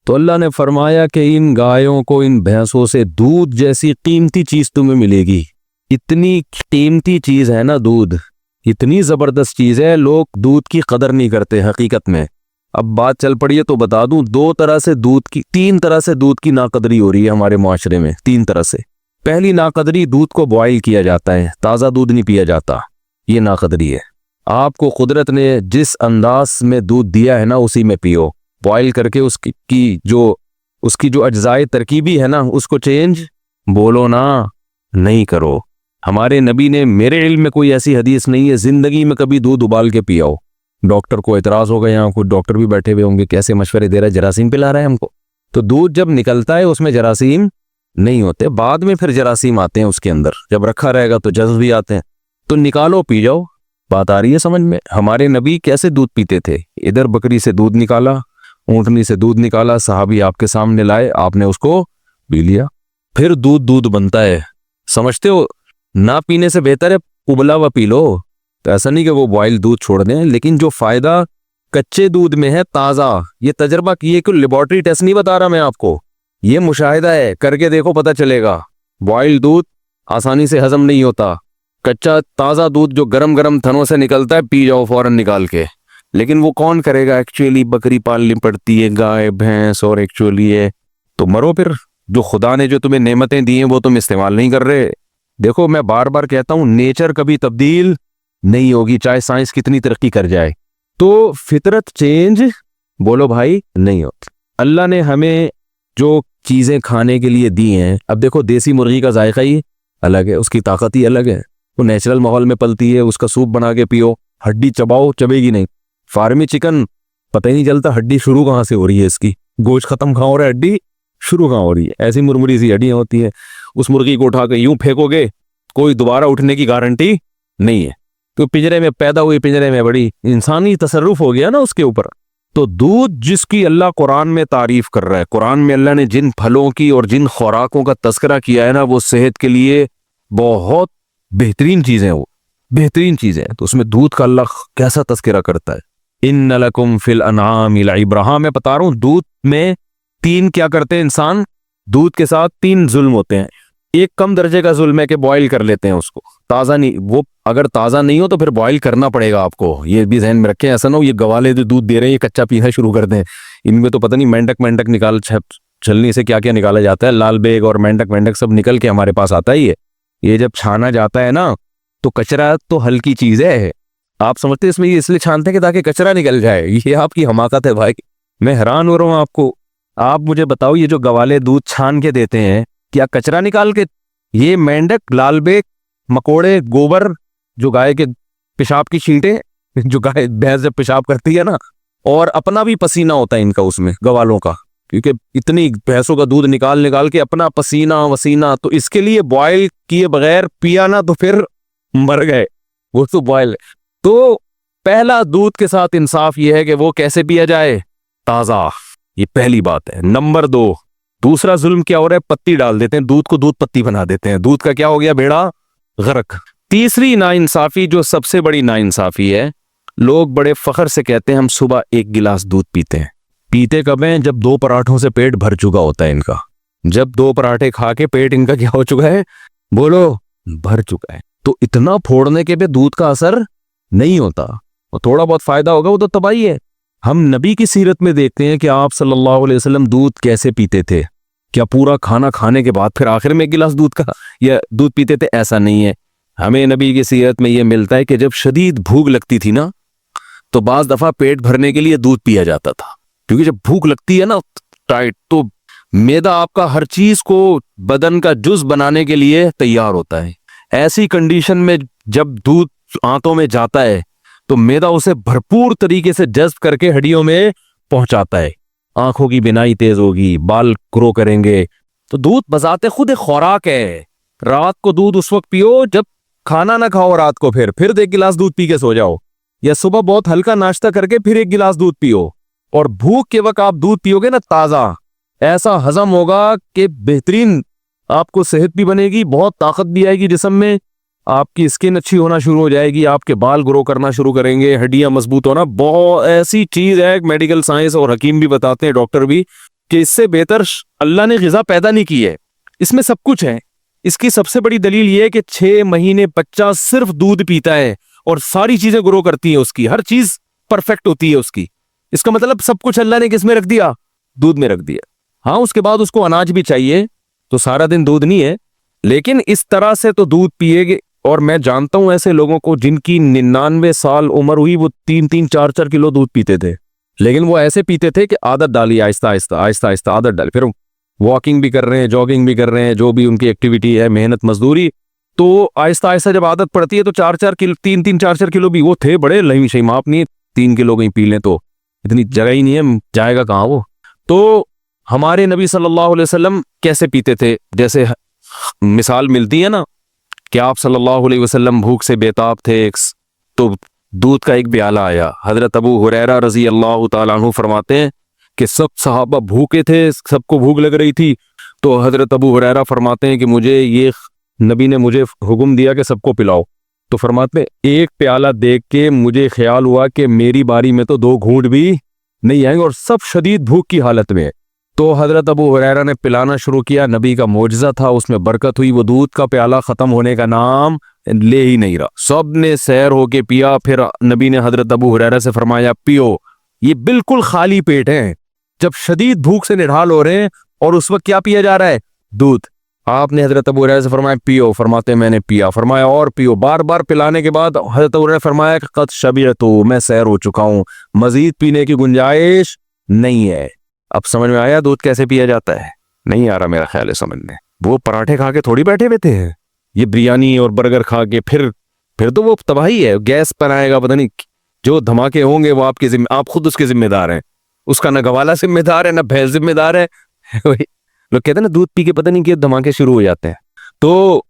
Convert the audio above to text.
تو اللہ نے فرمایا کہ ان گایوں کو، ان بھینسوں سے دودھ جیسی قیمتی چیز تمہیں ملے گی۔ اتنی قیمتی چیز ہے نا دودھ، اتنی زبردست چیز ہے، لوگ دودھ کی قدر نہیں کرتے حقیقت میں۔ اب بات چل پڑی ہے تو بتا دوں، تین طرح سے دودھ کی ناقدری ہو رہی ہے ہمارے معاشرے میں، 3 طرح سے۔ پہلی ناقدری، دودھ کو بوائل کیا جاتا ہے، تازہ دودھ نہیں پیا جاتا، یہ ناقدری ہے۔ آپ کو قدرت نے جس انداز میں دودھ دیا ہے نا اسی میں پیو، بوائل کر کے اس کی جو اجزائے ترکیبی ہے نا اس کو چینج بولو نا نہیں کرو۔ ہمارے نبی نے، میرے علم میں کوئی ایسی حدیث نہیں ہے زندگی میں کبھی دودھ ابال کے پیا ہو۔ ڈاکٹر کو اعتراض ہوگا، یہاں کوئی ڈاکٹر بھی بیٹھے ہوئے ہوں گے، کیسے مشورے دے رہا ہے، جراثیم پلا رہا ہے ہم کو۔ تو دودھ جب نکلتا ہے اس میں جراثیم نہیں ہوتے، بعد میں پھر جراثیم آتے ہیں اس کے اندر، جب رکھا رہے گا تو جذب بھی آتے ہیں۔ تو نکالو پی جاؤ۔ بات آ رہی ہے سمجھ میں؟ ہمارے نبی کیسے دودھ پیتے تھے؟ ادھر بکری سے دودھ نکالا، اونٹنی سے دودھ نکالا، صحابی آپ کے سامنے لائے، آپ نے اس کو پی لیا۔ پھر دودھ بنتا ہے، سمجھتے ہو؟ نہ پینے سے بہتر ہے ابلا ہوا پی لو۔ تو ایسا نہیں کہ وہ بوائل دودھ چھوڑ دیں، لیکن جو فائدہ کچے دودھ میں ہے تازہ، یہ تجربہ کیے کہ لیبارٹری ٹیسٹ نہیں بتا رہا میں آپ کو، یہ مشاہدہ ہے، کر کے دیکھو پتہ چلے گا۔ بوائل دودھ آسانی سے ہضم نہیں ہوتا، کچا تازہ دودھ جو گرم گرم تھنوں سے نکلتا ہے پی جاؤ فوراً نکال کے۔ لیکن وہ کون کرے گا؟ ایکچولی بکری پالنی پڑتی ہے، گائے بھینس، اور ایکچولی ہے تو مرو پھر۔ جو خدا نے جو تمہیں نعمتیں دی ہیں وہ تم استعمال نہیں کر رہے۔ دیکھو میں بار بار کہتا ہوں، نیچر کبھی تبدیل نہیں ہوگی چاہے سائنس کتنی ترقی کر جائے، تو فطرت چینج بولو بھائی نہیں ہوتی۔ اللہ نے ہمیں جو چیزیں کھانے کے لیے دی ہیں، اب دیکھو دیسی مرغی کا ذائقہ ہی الگ ہے، اس کی طاقت ہی الگ ہے، وہ نیچرل ماحول میں پلتی ہے، اس کا سوپ بنا کے پیو، ہڈی چباؤ چبے گی نہیں۔ فارمی چکن پتہ ہی نہیں چلتا ہڈی شروع کہاں سے ہو رہی ہے، اس کی گوشت ختم کہاں ہو رہا ہے، ہڈی شروع کہاں ہو رہی ہے۔ ایسی مرمری سی ہڈیاں ہوتی ہیں، اس مرغی کو اٹھا کے یوں پھینکو گے کوئی دوبارہ اٹھنے کی گارنٹی نہیں ہے، تو پنجرے میں پیدا ہوئی، پنجرے میں بڑی، انسانی تصرف ہو گیا نا اس کے اوپر۔ تو دودھ جس کی اللہ قرآن میں تعریف کر رہا ہے، قرآن میں اللہ نے جن پھلوں کی اور جن خوراکوں کا تذکرہ کیا ہے نا، وہ صحت کے لیے بہت بہترین چیزیں، وہ بہترین چیزیں ہیں۔ تو اس میں دودھ کا اللہ کیسا تذکرہ کرتا ہے، ان لکم فی الانعام لعبرہ۔ میں بتا رہا ہوں دودھ میں 3 کیا کرتے ہیں انسان، دودھ کے ساتھ 3 ظلم ہوتے ہیں۔ ایک کم درجے کا ظلم ہے کہ بوائل کر لیتے ہیں اس کو، تازہ نہیں، وہ اگر تازہ نہیں ہو تو پھر بوائل کرنا پڑے گا آپ کو، یہ بھی ذہن میں رکھیں۔ ایسا نہ ہو یہ گوالے جو دودھ دے رہے ہیں یہ کچا پینا شروع کر دیں، ان میں تو پتہ نہیں مینڈک نکال چھلنی سے کیا کیا نکالا جاتا ہے، لال بیگ اور مینڈک سب نکل کے ہمارے پاس آتا ہی ہے۔ یہ جب چھانا جاتا ہے نا تو کچرا تو ہلکی چیز ہے، آپ سمجھتے اس میں یہ اس لیے چھانتے ہیں کہ تاکہ کچرا نکل جائے، یہ آپ کی حماقت ہے بھائی۔ میں حیران ہو رہا ہوں آپ کو، آپ مجھے بتاؤ یہ جو گوالے دودھ چھان کے دیتے ہیں کیا کچرا نکال کے؟ یہ مینڈک، لال بیگ، مکوڑے، گوبر، جو گائے کے پیشاب کی چھینٹیں، جو گائے بھینس جب پیشاب کرتی ہے نا، اور اپنا بھی پسینہ ہوتا ہے ان کا اس میں، گوالوں کا، کیونکہ اتنی بھینسوں کا دودھ نکال کے اپنا پسینہ وسینہ، تو اس کے لیے بوائل کیے بغیر پیا نا تو پھر مر گئے، وہ تو بوائل۔ تو پہلا دودھ کے ساتھ انصاف یہ ہے کہ وہ کیسے پیا جائے، تازہ، یہ پہلی بات ہے۔ نمبر 2، دوسرا ظلم کیا ہو رہا ہے، پتی ڈال دیتے ہیں دودھ کو، دودھ پتی بنا دیتے ہیں، دودھ کا کیا ہو گیا، بیڑا غرق۔ تیسری ناانصافی جو سب سے بڑی ناانصافی ہے، لوگ بڑے فخر سے کہتے ہیں ہم صبح 1 گلاس دودھ پیتے ہیں۔ پیتے کب ہیں؟ جب 2 پراٹھوں سے پیٹ بھر چکا ہوتا ہے ان کا، جب 2 پراٹھے کھا کے پیٹ ان کا کیا ہو چکا ہے، بولو بھر چکا ہے۔ تو اتنا پھوڑنے کے پہ دودھ کا اثر نہیں ہوتا، وہ تھوڑا بہت فائدہ ہوگا وہ تو تباہی ہے۔ ہم نبی کی سیرت میں دیکھتے ہیں کہ آپ صلی اللہ علیہ وسلم دودھ کیسے پیتے تھے، کیا پورا کھانا کھانے کے بعد پھر آخر میں 1 گلاس دودھ کا یا دودھ پیتے تھے؟ ایسا نہیں ہے۔ ہمیں نبی کی سیرت میں یہ ملتا ہے کہ جب شدید بھوک لگتی تھی نا تو بعض دفعہ پیٹ بھرنے کے لیے دودھ پیا جاتا تھا، کیونکہ جب بھوک لگتی ہے نا ٹائٹ، تو معدہ آپ کا ہر چیز کو بدن کا جز بنانے کے لیے تیار ہوتا ہے۔ ایسی کنڈیشن میں جب دودھ آنتوں میں جاتا ہے تو معدہ اسے بھرپور طریقے سے جذب کر کے ہڈیوں میں پہنچاتا ہے، آنکھوں کی بینائی تیز ہوگی، بال گرو کریں گے۔ تو دودھ بذات خود ایک خوراک ہے۔ رات کو دودھ اس وقت پیو جب کھانا نہ کھاؤ، رات کو پھر 1 گلاس دودھ پی کے سو جاؤ، یا صبح بہت ہلکا ناشتہ کر کے پھر 1 گلاس دودھ پیو، اور بھوک کے وقت آپ دودھ پیو گے نا تازہ، ایسا ہضم ہوگا کہ بہترین، آپ کو صحت بھی بنے گی، بہت طاقت بھی آئے گی جسم میں، آپ کی اسکن اچھی ہونا شروع ہو جائے گی، آپ کے بال گرو کرنا شروع کریں گے، ہڈیاں مضبوط ہونا۔ بہت ایسی چیز ہے، میڈیکل سائنس اور حکیم بھی بتاتے ہیں، ڈاکٹر بھی، کہ اس سے بہتر اللہ نے غذا پیدا نہیں کی ہے، اس میں سب کچھ ہے۔ اس کی سب سے بڑی دلیل یہ ہے کہ 6 مہینے بچہ صرف دودھ پیتا ہے اور ساری چیزیں گرو کرتی ہیں، اس کی ہر چیز پرفیکٹ ہوتی ہے اس کی۔ اس کا مطلب سب کچھ اللہ نے کس میں رکھ دیا؟ دودھ میں رکھ دیا۔ ہاں اس کے بعد اس کو اناج بھی چاہیے، تو سارا دن دودھ نہیں ہے، لیکن اس طرح سے تو دودھ پیے گے۔ اور میں جانتا ہوں ایسے لوگوں کو جن کی 99 سال عمر ہوئی، وہ 3-3 4-4 کلو دودھ پیتے تھے، لیکن وہ ایسے پیتے تھے کہ عادت ڈالی، آہستہ آہستہ آہستہ آہستہ عادت ڈالی، پھر واکنگ بھی کر رہے ہیں، جاگنگ بھی کر رہے ہیں، جو بھی ان کی ایکٹیویٹی ہے، محنت مزدوری، تو آہستہ آہستہ جب عادت پڑتی ہے تو 4-4 کلو 3-3 4-4 کلو بھی وہ تھے بڑے لہیم شہیم، آپ نہیں 3 کلو کہیں پی لیں تو اتنی جگہ ہی نہیں ہے، جائے گا کہاں وہ۔ تو ہمارے نبی صلی اللہ علیہ وسلم کیسے پیتے تھے؟ جیسے مثال ملتی ہے نا کہ آپ صلی اللہ علیہ وسلم بھوک سے بےتاب تھے، تو دودھ کا ایک پیالہ آیا۔ حضرت ابو ہریرہ رضی اللہ تعالیٰ عنہ فرماتے ہیں کہ سب صحابہ بھوکے تھے، سب کو بھوک لگ رہی تھی، تو حضرت ابو ہریرہ فرماتے ہیں کہ نبی نے مجھے حکم دیا کہ سب کو پلاؤ، تو فرماتے ہیں ایک پیالہ دیکھ کے مجھے خیال ہوا کہ میری باری میں تو 2 گھونٹ بھی نہیں آئیں گے، اور سب شدید بھوک کی حالت میں۔ تو حضرت ابو ہریرہ نے پلانا شروع کیا، نبی کا معجزہ تھا، اس میں برکت ہوئی، وہ دودھ کا پیالہ ختم ہونے کا نام لے ہی نہیں رہا، سب نے سیر ہو کے پیا۔ پھر نبی نے حضرت ابو ہریرہ سے فرمایا پیو، یہ بالکل خالی پیٹ ہیں، جب شدید بھوک سے نڈھال ہو رہے ہیں، اور اس وقت کیا پیا جا رہا ہے؟ دودھ۔ آپ نے حضرت ابو ہریرہ سے فرمایا پیو، فرماتے میں نے پیا، فرمایا اور پیو، بار بار پلانے کے بعد حضرت ابو ہریرہ فرمایا کہ قد شبعت، میں سیر ہو چکا ہوں، مزید پینے کی گنجائش نہیں ہے۔ اب سمجھ میں آیا دودھ کیسے پیا جاتا ہے؟ نہیں آ رہا میرا خیال ہے سمجھ میں۔ وہ پراٹھے کھا کے تھوڑی بیٹھے ہوئے تھے، یہ بریانی اور برگر کھا کے پھر تو وہ تباہی ہے، گیس پر آئے گا، پتہ نہیں جو دھماکے ہوں گے وہ آپ خود اس کے ذمہ دار ہیں، اس کا نہ گوالا ذمہ دار ہے نہ بھینس ذمہ دار ہے۔ لوگ کہتے ہیں نا دودھ پی کے پتہ نہیں کہ دھماکے شروع ہو جاتے ہیں۔ تو